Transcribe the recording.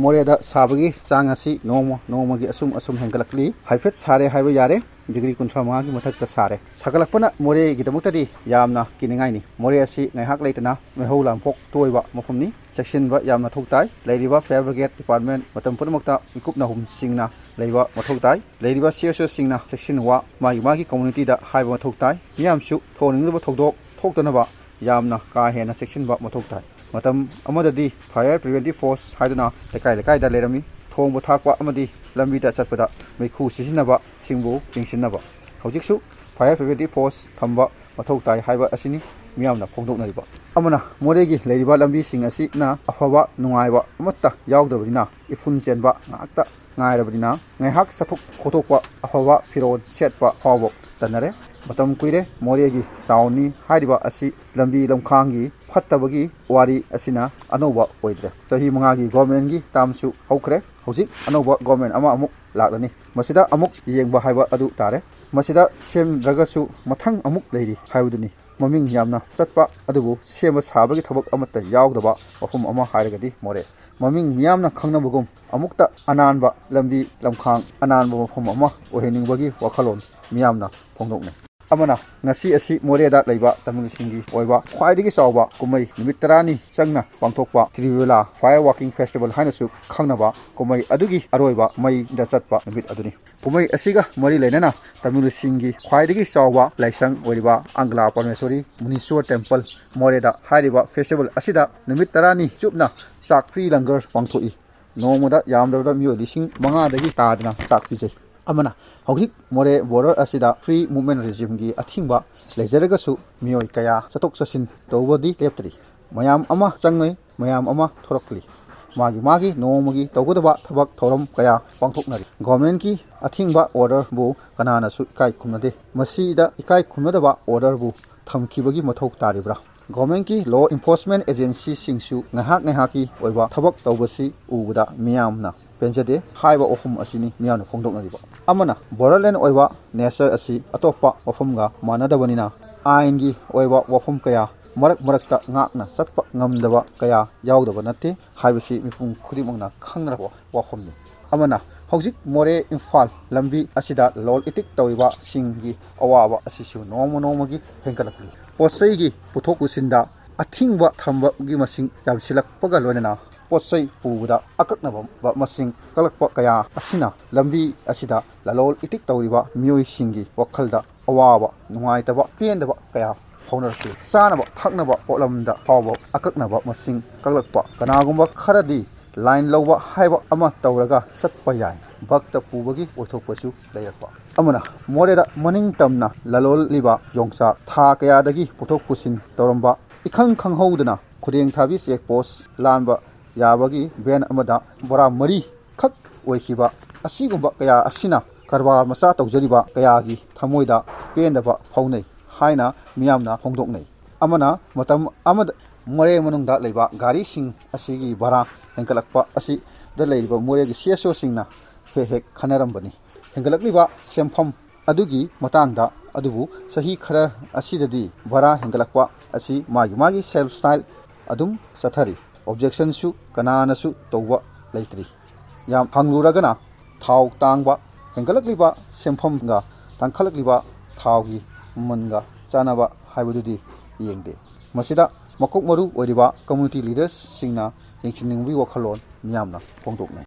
मोरेदा साबगी चांग असी नोमगी असुम हेंगलकली हाइफेट सारे हाइबा यारे डिग्री 35 की मथक्ता सारे सागलकपना मोरे गिदमुक्तदी यामना किनिंगाइनी मोरे असी ngaiहak लेतना मेहौ लांफोक तोयबा मफमनी सेक्शनबा यामना थौताय लेरिबा फायर ब्रिगेड डिपार्टमेंट मतम पुनमक्ता मिकुपना हुम सिंगना लेबा मथौताय लेरिबा सीएसओ सिंगना सेक्शन वा मागी कम्युनिटी दा हाइबा मथौताय मियामसु थोनिंगबा थौदोक थोक्तनबा यामना का हेना सेक्शन बा मथौताय मतम अमददी फायर प्रिवेंटिव फोर्स हाइदना लेकाय दा लेरमी थोंग थाकवा अमदी लंबीदा चटपदा मैखु सिजिनबा सिंबु पिंसिनबा हौजिकसु फायर प्रिवेंटिव फोर्स थंबा मथौ ताई हाइबा असिनी मियामना फोंदोकनरिबा अमना मोरेगी लेरिबा लंबी सिंग असिना अफबा नुंगाइबा अमत्ता यावदबदिना इफुन चेनबा ngakta ngairabadina ngaihak sathok khotokwa अफबा फिरोन सेटपा फावबो तनरे मतम कुइरे मोरेगी टाउनी हाइदिबा असि लंबी लमखांगी फत्तबगी वारी असिना अनोबा ओइद्रे सही मंगागी गवर्नमेंट की तामसु हौखरे हौजिक अनोबा गवर्नमेंट अमा अमुक लादनी मसिदा अमुक येंबा हाइबा अदु तारे मसिदा सेमद्रगसु मथंग अमुक लेरी हाइबदुनी ममिंग यामना चटपा अदुबु सेम साबगी थबक अमत्ता यावदबा मफम अमा हाइरगदी मोरे ममिंग मियामना खंगनबगुम अमुक्ता अनानबा लंबी लमखांग अनानबा मफम अमा ओहेनिंगबगी वखलोन मियामना फोंदोकने अमना ngasi asi मोरेदा लेबा तमिलसिंगी ओइबा ख्वाइदगी चावबा कुमै निमित 10 चंगना पांथोकपा त्रिवेला फायर वॉकिंग फेस्टिवल हाइनसु खंगनबा कुमै अदुगी अरोइबा मई दा चटपा निमित अदुनी कुमै असिगा मरी लेनना तमिलसिंगी ख्वाइदगी चावबा लाइसंग ओइबा अंगला परमेश्वरी मुनीश्वर टेम्पल मोरेदा हाइरिबा फेस्टिवल असिदा निमित 10 चुपना चाक फ्री लंगर पांथोई नोमदा यामदबदा मियो लिसिंग 5 दगी तादना चाक पिजै अमना हौजिक मोरे बॉर्डर असिदा फ्री मूवमेंट रेजिम की अथिंबा लेजरगसु मियोय कया चतोक चसिन तौबदी लेप्तरी मयाम अमा चंगै मयाम अमा थोरकली मागी नोमगी तौगदबा थबक थौरम कया पांथोकनरी गवर्नमेंट की अथिंबा ऑर्डर बु कनानासु इकाय खुमनदे मसीदा इकाय खुमनदबा ऑर्डर बु थमखिबगी मथौ तारिब्रा गवर्नमेंट की लॉ इन्फोर्समेंट एजेंसी सिंगसु ngahak की ओइबा थबक तौबसी उबदा मियामना पेंजदे हाइबा ओफम असिनी मियानो फोंदोकनरिबा अमना बोरलैंड ओइबा नेचर असी अतोपा ओफमगा मानदबनिना आइनगी ओइबा वफम कया मरकता ngakna चटपा ngamdaba कया यावदबा नते हाइबसी मिपुं खुदिमंगना खंगरबा वफमनि अमना हौजिक मोरे इम्फाल लंबी असिदा लोल इटिक तौरिबा सिंगी अवाबा असिसु नोमगी हेंगलकली पोसैगी पुथोक पुसिंदा अथिंगबा थंबगी मसिंग यामसिलकपगा लोनना पोसै पुबदा अककनबा मसिंग कलकपा कया असिना लंबी असिदा ललोल इटिक तौरिबा मियोय सिंगी वखलदा अवाबा नुंगाइतबा पेंदबा कया फाउनरसी सानबा थकनबा पोलमदा फावबा अककनबा मसिंग कलकपा कनागुंबा खरदी लाइन लौबा हाइबा अमा तौरगा सत्पा याय भक्त पुबगी ओथोकपसु लेरपा अमना मोरेदा मनिंग तमना ललोल लिबा योंगसा था कयादगी पुथोक पुसिन तौरंबा इखंग खंगहौदना खुदेंग थाबी चेक पोस्ट लानबा याबगी बेन अमदा बोरा मरी खक ओइखिबा असिगुंबा कया असिना करबार मचा तौजरिबा कयागी थमोइदा पेंदबा फाउनै हाइना मियामना फोंदोकनै अमना मतम अमद मोरे मनुंगदा लेबा गाड़ी सिंग असिगी बरा हेंकलकपा असि द लेरिबा मोरेगी सीएसओ सिंगना हेक खनरंबनी हेंगलकलिबा सेमफम अदुगी मतंगदा अदुबु सही खरा असिददी बरा हेंगलकपा असि मागी सेल्फ स्टाइल अदुम सथरी ऑब्जेक्शन सु कनानसु तौबा लेत्री याम हंगलुरगना थाव तांगबा हेंगलकलिबा सेमफमगा तांखलकलिबा थावगी मनगा चानाबा हाइबदुदी येंगदे मसिदा मकोक मरु ओरिबा कम्युनिटी लीडर्स सिंगना येंचिनिंगबी वखलोन मियामना फोंदोकने